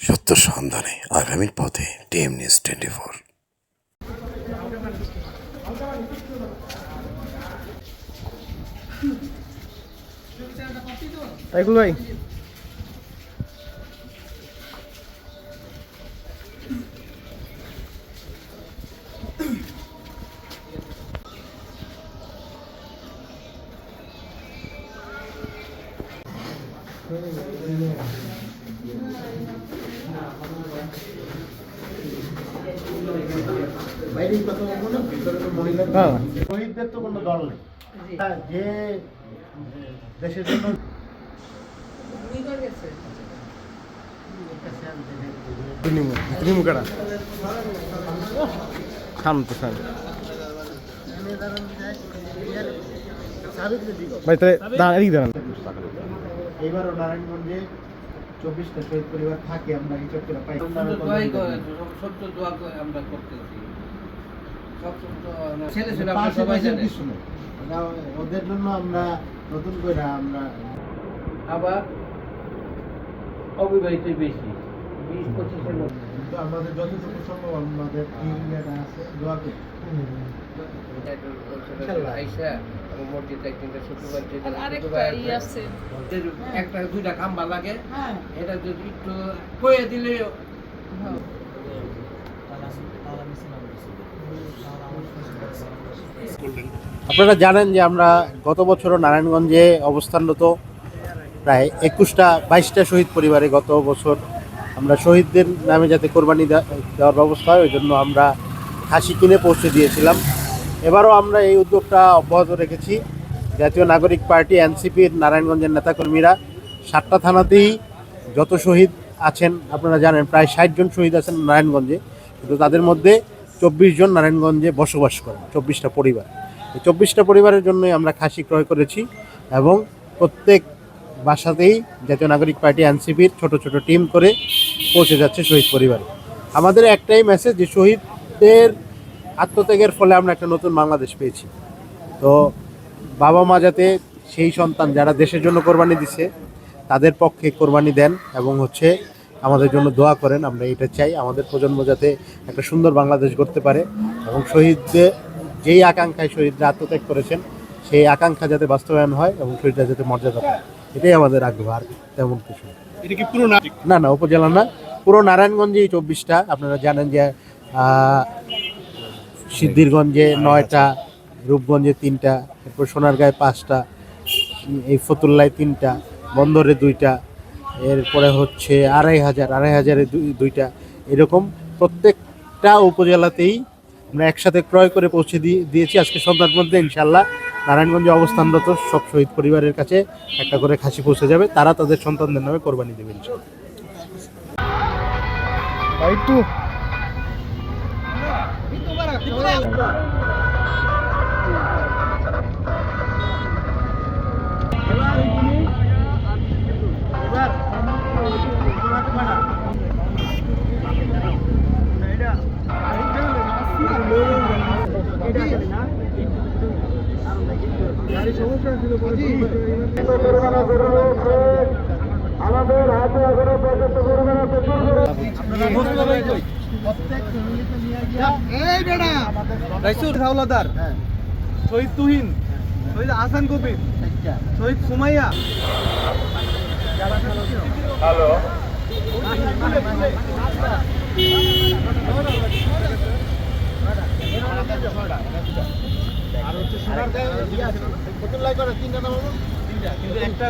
সত্য সন্ধানে আগামীর পথে টিএম নিউজ 24। সাইকুল ভাই বাইরেই কথা বলবো না, ভিতরে তো মহিলা শহীদদের তো কোনো দল নেই, যে দেশের জন্য ভাই তাহলে দাঁড়ান। এইবারও নারায়ণগঞ্জে 24টা শহীদ পরিবার থাকে, আমরা হিসাব করে পাই। ওদের জন্য আমরা নতুন করে আমরা আবার অবিবাহিত বেশি 20-25-এর মধ্যে। কিন্তু আমাদের যতটুকু সম্ভব আমাদের ইন্ডিয়াটা আছে, দোয়া করি। একটা দুইটা খাম্বা লাগে, এটা যদি একটু কয়ে দিলে আপনারা জানেন যে আমরা গত বছরও নারায়ণগঞ্জে অবস্থানরত প্রায় 22টা শহীদ পরিবারে গত বছর আমরা শহীদদের নামে যাতে কোরবানি দেওয়ার ব্যবস্থা হয়, ওই জন্য আমরা খাসি কিনে পৌঁছে দিয়েছিলাম। এবারও আমরা এই উদ্যোগটা অব্যাহত রেখেছি। জাতীয় নাগরিক পার্টি এনসিপির নারায়ণগঞ্জের নেতাকর্মীরা 7টা থানাতেই যত শহীদ আছেন আপনারা জানেন, প্রায় 60 জন শহীদ আছেন নারায়ণগঞ্জে, কিন্তু তাদের মধ্যে 24 জন নারায়ণগঞ্জে বসবাস করেন, 24টা পরিবার। এই 24টা পরিবারের জন্যই আমরা খাসি ক্রয় করেছি এবং প্রত্যেক বাসাতেই জাতীয় নাগরিক পার্টি এনসিপির ছোট ছোট টিম করে পৌঁছে যাচ্ছে শহীদ পরিবারে। আমাদের একটাই মেসেজ যে শহীদদের আত্মত্যাগের ফলে আমরা একটা নতুন বাংলাদেশ পেয়েছি। তো বাবা মা যাতে সেই সন্তান যারা দেশের জন্য কোরবানি দিছে তাদের পক্ষে কোরবানি দেন এবং আমাদের জন্য দোয়া করেন। আমরা এটা চাই, আমাদের প্রজন্ম যাতে একটা সুন্দর বাংলাদেশ গড়তে পারে এবং শহীদদের যেই আকাঙ্ক্ষায় শহীদরা আত্মত্যাগ করেছেন সেই আকাঙ্ক্ষা যাতে বাস্তবায়ন হয় এবং শহীদরা যাতে মর্যাদা পায়, এটাই আমাদের আগ্রহ, আর তেমন কিছু না। উপজেলা না, পুরো নারায়ণগঞ্জেই 24টা। আপনারা জানেন যে সিদ্ধিরগঞ্জে 9টা, রূপগঞ্জে 3টা, এরপর সোনারগাঁয়ে 5টা, এই ফতুল্লায় 3টা, বন্দরে 2টা, এরপরে 2,500 2টা, এরকম প্রত্যেকটা উপজেলাতেই আমরা একসাথে ক্রয় করে পৌঁছে দিয়েছি। আজকে সন্ধ্যার মধ্যে ইনশাল্লাহ নারায়ণগঞ্জে অবস্থানরত সব শহীদ পরিবারের কাছে একটা করে খাসি পৌঁছে যাবে, তারা তাদের সন্তানদের নামে কোরবানি দেবে ইনশাল্লাহ। আমাদের হাতে হাওলাদার, শহীদ তুহিন, শহীদ আহসান কবির, শহীদ সুমাইয়া। হ্যালো, আর সোনার গায়ে 3টা নাম, কিন্তু একটা